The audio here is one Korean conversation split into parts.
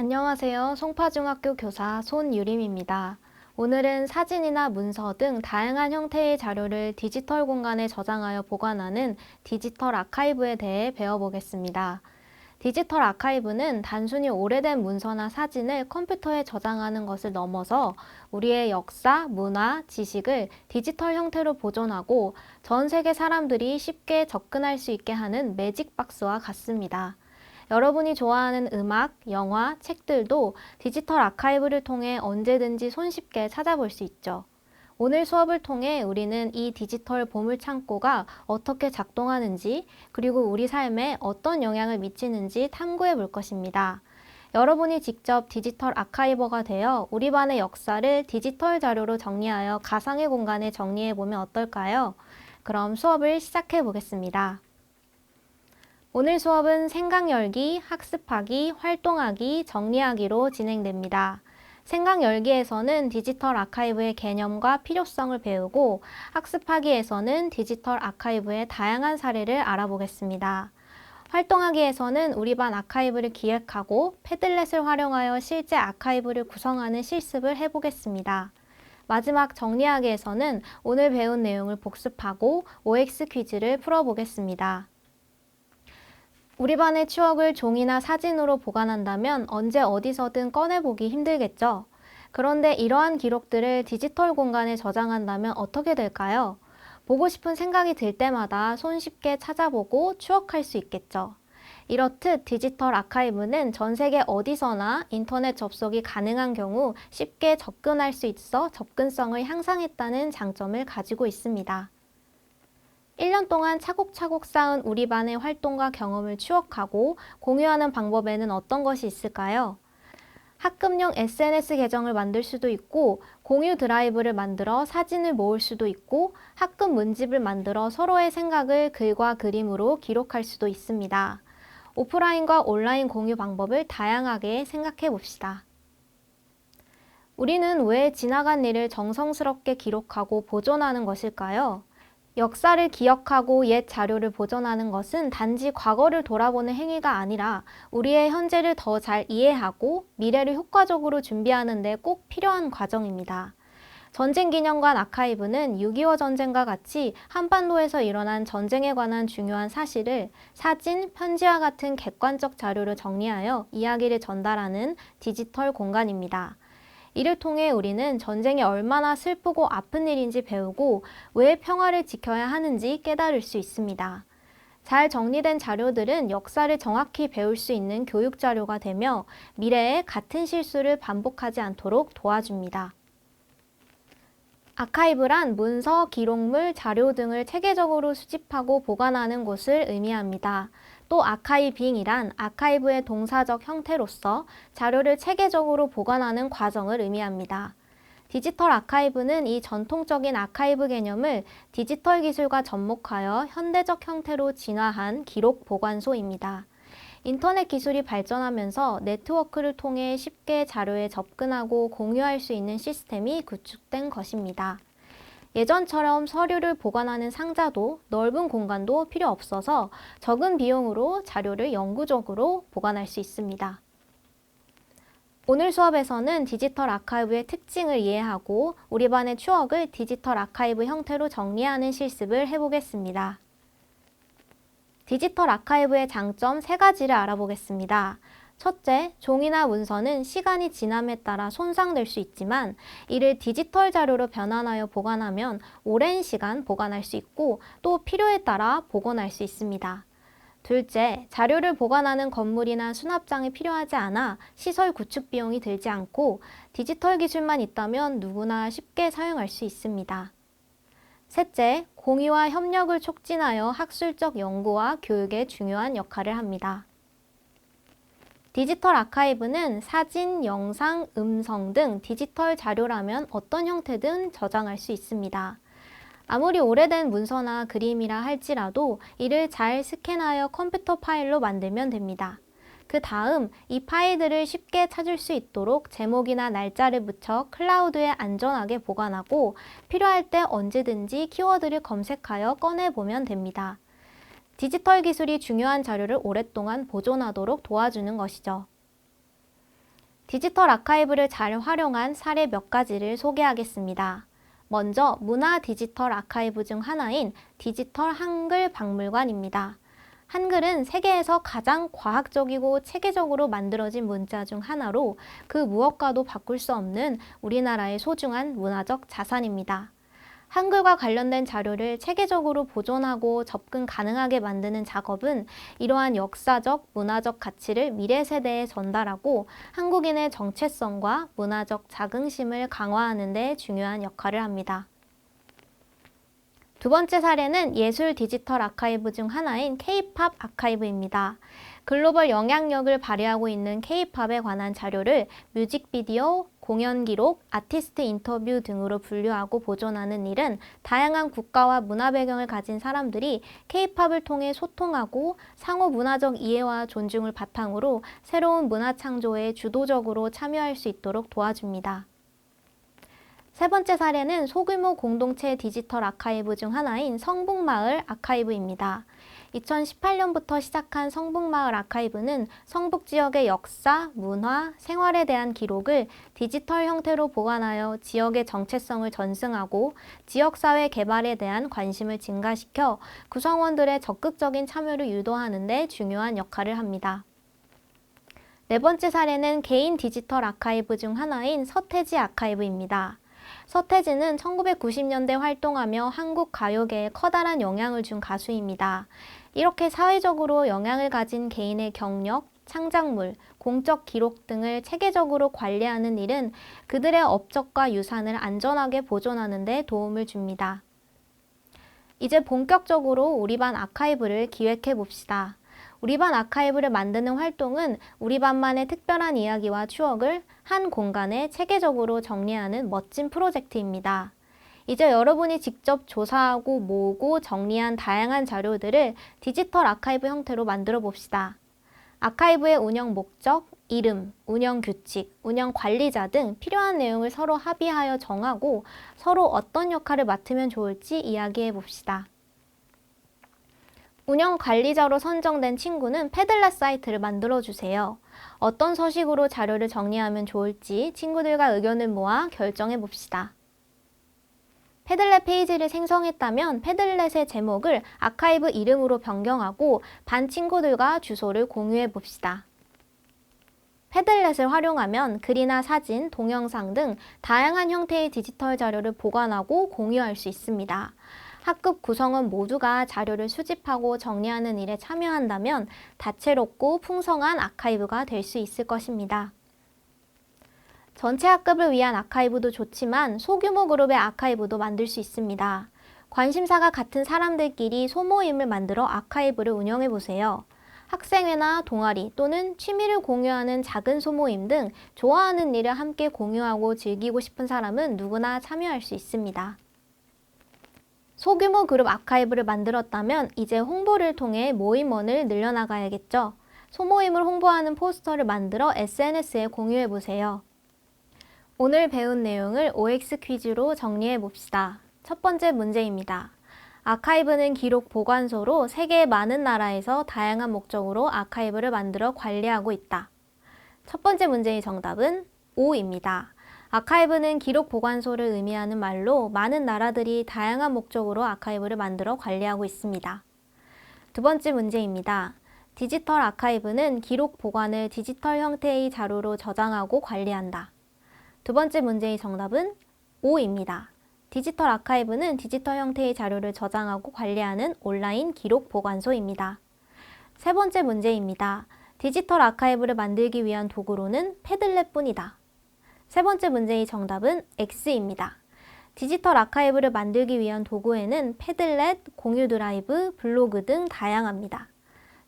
안녕하세요. 송파중학교 교사 손유림입니다. 오늘은 사진이나 문서 등 다양한 형태의 자료를 디지털 공간에 저장하여 보관하는 디지털 아카이브에 대해 배워보겠습니다. 디지털 아카이브는 단순히 오래된 문서나 사진을 컴퓨터에 저장하는 것을 넘어서 우리의 역사, 문화, 지식을 디지털 형태로 보존하고 전 세계 사람들이 쉽게 접근할 수 있게 하는 매직박스와 같습니다. 여러분이 좋아하는 음악, 영화, 책들도 디지털 아카이브를 통해 언제든지 손쉽게 찾아볼 수 있죠. 오늘 수업을 통해 우리는 이 디지털 보물창고가 어떻게 작동하는지, 그리고 우리 삶에 어떤 영향을 미치는지 탐구해 볼 것입니다. 여러분이 직접 디지털 아카이버가 되어 우리 반의 역사를 디지털 자료로 정리하여 가상의 공간에 정리해 보면 어떨까요? 그럼 수업을 시작해 보겠습니다. 오늘 수업은 생각 열기, 학습하기, 활동하기, 정리하기로 진행됩니다. 생각 열기에서는 디지털 아카이브의 개념과 필요성을 배우고 학습하기에서는 디지털 아카이브의 다양한 사례를 알아보겠습니다. 활동하기에서는 우리 반 아카이브를 기획하고 패들렛을 활용하여 실제 아카이브를 구성하는 실습을 해보겠습니다. 마지막 정리하기에서는 오늘 배운 내용을 복습하고 OX 퀴즈를 풀어보겠습니다. 우리 반의 추억을 종이나 사진으로 보관한다면 언제 어디서든 꺼내보기 힘들겠죠? 그런데 이러한 기록들을 디지털 공간에 저장한다면 어떻게 될까요? 보고 싶은 생각이 들 때마다 손쉽게 찾아보고 추억할 수 있겠죠. 이렇듯 디지털 아카이브는 전 세계 어디서나 인터넷 접속이 가능한 경우 쉽게 접근할 수 있어 접근성을 향상했다는 장점을 가지고 있습니다. 1년 동안 차곡차곡 쌓은 우리 반의 활동과 경험을 추억하고 공유하는 방법에는 어떤 것이 있을까요? 학급용 SNS 계정을 만들 수도 있고, 공유 드라이브를 만들어 사진을 모을 수도 있고, 학급 문집을 만들어 서로의 생각을 글과 그림으로 기록할 수도 있습니다. 오프라인과 온라인 공유 방법을 다양하게 생각해 봅시다. 우리는 왜 지나간 일을 정성스럽게 기록하고 보존하는 것일까요? 역사를 기억하고 옛 자료를 보존하는 것은 단지 과거를 돌아보는 행위가 아니라 우리의 현재를 더 잘 이해하고 미래를 효과적으로 준비하는 데 꼭 필요한 과정입니다. 전쟁기념관 아카이브는 6.25 전쟁과 같이 한반도에서 일어난 전쟁에 관한 중요한 사실을 사진, 편지와 같은 객관적 자료를 정리하여 이야기를 전달하는 디지털 공간입니다. 이를 통해 우리는 전쟁이 얼마나 슬프고 아픈 일인지 배우고 왜 평화를 지켜야 하는지 깨달을 수 있습니다. 잘 정리된 자료들은 역사를 정확히 배울 수 있는 교육 자료가 되며 미래에 같은 실수를 반복하지 않도록 도와줍니다. 아카이브란 문서, 기록물, 자료 등을 체계적으로 수집하고 보관하는 곳을 의미합니다. 또 아카이빙이란 아카이브의 동사적 형태로서 자료를 체계적으로 보관하는 과정을 의미합니다. 디지털 아카이브는 이 전통적인 아카이브 개념을 디지털 기술과 접목하여 현대적 형태로 진화한 기록 보관소입니다. 인터넷 기술이 발전하면서 네트워크를 통해 쉽게 자료에 접근하고 공유할 수 있는 시스템이 구축된 것입니다. 예전처럼 서류를 보관하는 상자도 넓은 공간도 필요 없어서 적은 비용으로 자료를 영구적으로 보관할 수 있습니다. 오늘 수업에서는 디지털 아카이브의 특징을 이해하고 우리 반의 추억을 디지털 아카이브 형태로 정리하는 실습을 해보겠습니다. 디지털 아카이브의 장점 3가지를 알아보겠습니다. 첫째, 종이나 문서는 시간이 지남에 따라 손상될 수 있지만 이를 디지털 자료로 변환하여 보관하면 오랜 시간 보관할 수 있고 또 필요에 따라 복원할 수 있습니다. 둘째, 자료를 보관하는 건물이나 수납장이 필요하지 않아 시설 구축 비용이 들지 않고 디지털 기술만 있다면 누구나 쉽게 사용할 수 있습니다. 셋째, 공유와 협력을 촉진하여 학술적 연구와 교육에 중요한 역할을 합니다. 디지털 아카이브는 사진, 영상, 음성 등 디지털 자료라면 어떤 형태든 저장할 수 있습니다. 아무리 오래된 문서나 그림이라 할지라도 이를 잘 스캔하여 컴퓨터 파일로 만들면 됩니다. 그 다음 이 파일들을 쉽게 찾을 수 있도록 제목이나 날짜를 붙여 클라우드에 안전하게 보관하고 필요할 때 언제든지 키워드를 검색하여 꺼내보면 됩니다. 디지털 기술이 중요한 자료를 오랫동안 보존하도록 도와주는 것이죠. 디지털 아카이브를 잘 활용한 사례 몇 가지를 소개하겠습니다. 먼저 문화 디지털 아카이브 중 하나인 디지털 한글 박물관입니다. 한글은 세계에서 가장 과학적이고 체계적으로 만들어진 문자 중 하나로 그 무엇과도 바꿀 수 없는 우리나라의 소중한 문화적 자산입니다. 한글과 관련된 자료를 체계적으로 보존하고 접근 가능하게 만드는 작업은 이러한 역사적, 문화적 가치를 미래 세대에 전달하고 한국인의 정체성과 문화적 자긍심을 강화하는 데 중요한 역할을 합니다. 두 번째 사례는 예술 디지털 아카이브 중 하나인 K-팝 아카이브입니다. 글로벌 영향력을 발휘하고 있는 K-팝에 관한 자료를 뮤직비디오, 공연 기록, 아티스트 인터뷰 등으로 분류하고 보존하는 일은 다양한 국가와 문화 배경을 가진 사람들이 K-팝을 통해 소통하고 상호 문화적 이해와 존중을 바탕으로 새로운 문화 창조에 주도적으로 참여할 수 있도록 도와줍니다. 세 번째 사례는 소규모 공동체 디지털 아카이브 중 하나인 성북마을 아카이브입니다. 2018년부터 시작한 성북마을 아카이브는 성북 지역의 역사, 문화, 생활에 대한 기록을 디지털 형태로 보관하여 지역의 정체성을 전승하고 지역사회 개발에 대한 관심을 증가시켜 구성원들의 적극적인 참여를 유도하는 데 중요한 역할을 합니다. 네 번째 사례는 개인 디지털 아카이브 중 하나인 서태지 아카이브입니다. 서태지는 1990년대 활동하며 한국 가요계에 커다란 영향을 준 가수입니다. 이렇게 사회적으로 영향을 가진 개인의 경력, 창작물, 공적 기록 등을 체계적으로 관리하는 일은 그들의 업적과 유산을 안전하게 보존하는 데 도움을 줍니다. 이제 본격적으로 우리반 아카이브를 기획해 봅시다. 우리반 아카이브를 만드는 활동은 우리반만의 특별한 이야기와 추억을 한 공간에 체계적으로 정리하는 멋진 프로젝트입니다. 이제 여러분이 직접 조사하고 모으고 정리한 다양한 자료들을 디지털 아카이브 형태로 만들어 봅시다. 아카이브의 운영 목적, 이름, 운영 규칙, 운영 관리자 등 필요한 내용을 서로 합의하여 정하고 서로 어떤 역할을 맡으면 좋을지 이야기해 봅시다. 운영 관리자로 선정된 친구는 패들렛 사이트를 만들어 주세요. 어떤 서식으로 자료를 정리하면 좋을지 친구들과 의견을 모아 결정해 봅시다. 패들렛 페이지를 생성했다면 패들렛의 제목을 아카이브 이름으로 변경하고 반 친구들과 주소를 공유해 봅시다. 패들렛을 활용하면 글이나 사진, 동영상 등 다양한 형태의 디지털 자료를 보관하고 공유할 수 있습니다. 학급 구성원 모두가 자료를 수집하고 정리하는 일에 참여한다면 다채롭고 풍성한 아카이브가 될 수 있을 것입니다. 전체 학급을 위한 아카이브도 좋지만 소규모 그룹의 아카이브도 만들 수 있습니다. 관심사가 같은 사람들끼리 소모임을 만들어 아카이브를 운영해 보세요. 학생회나 동아리 또는 취미를 공유하는 작은 소모임 등 좋아하는 일을 함께 공유하고 즐기고 싶은 사람은 누구나 참여할 수 있습니다. 소규모 그룹 아카이브를 만들었다면 이제 홍보를 통해 모임원을 늘려나가야겠죠. 소모임을 홍보하는 포스터를 만들어 SNS에 공유해 보세요. 오늘 배운 내용을 OX 퀴즈로 정리해 봅시다. 첫 번째 문제입니다. 아카이브는 기록 보관소로 세계의 많은 나라에서 다양한 목적으로 아카이브를 만들어 관리하고 있다. 첫 번째 문제의 정답은 O입니다. 아카이브는 기록 보관소를 의미하는 말로 많은 나라들이 다양한 목적으로 아카이브를 만들어 관리하고 있습니다. 두 번째 문제입니다. 디지털 아카이브는 기록 보관을 디지털 형태의 자료로 저장하고 관리한다. 두 번째 문제의 정답은 O입니다. 디지털 아카이브는 디지털 형태의 자료를 저장하고 관리하는 온라인 기록 보관소입니다. 세 번째 문제입니다. 디지털 아카이브를 만들기 위한 도구로는 패들렛뿐이다. 세 번째 문제의 정답은 X입니다. 디지털 아카이브를 만들기 위한 도구에는 패들렛, 공유 드라이브, 블로그 등 다양합니다.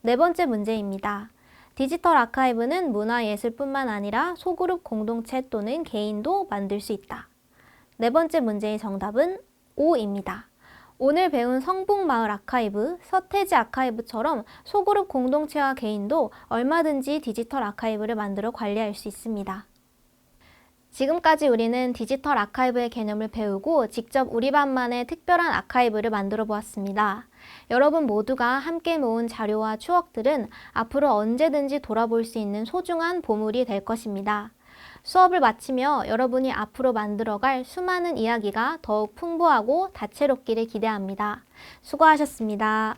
네 번째 문제입니다. 디지털 아카이브는 문화예술뿐만 아니라 소그룹 공동체 또는 개인도 만들 수 있다. 네 번째 문제의 정답은 O입니다. 오늘 배운 성북마을 아카이브, 서태지 아카이브처럼 소그룹 공동체와 개인도 얼마든지 디지털 아카이브를 만들어 관리할 수 있습니다. 지금까지 우리는 디지털 아카이브의 개념을 배우고 직접 우리 반만의 특별한 아카이브를 만들어 보았습니다. 여러분 모두가 함께 모은 자료와 추억들은 앞으로 언제든지 돌아볼 수 있는 소중한 보물이 될 것입니다. 수업을 마치며 여러분이 앞으로 만들어갈 수많은 이야기가 더욱 풍부하고 다채롭기를 기대합니다. 수고하셨습니다.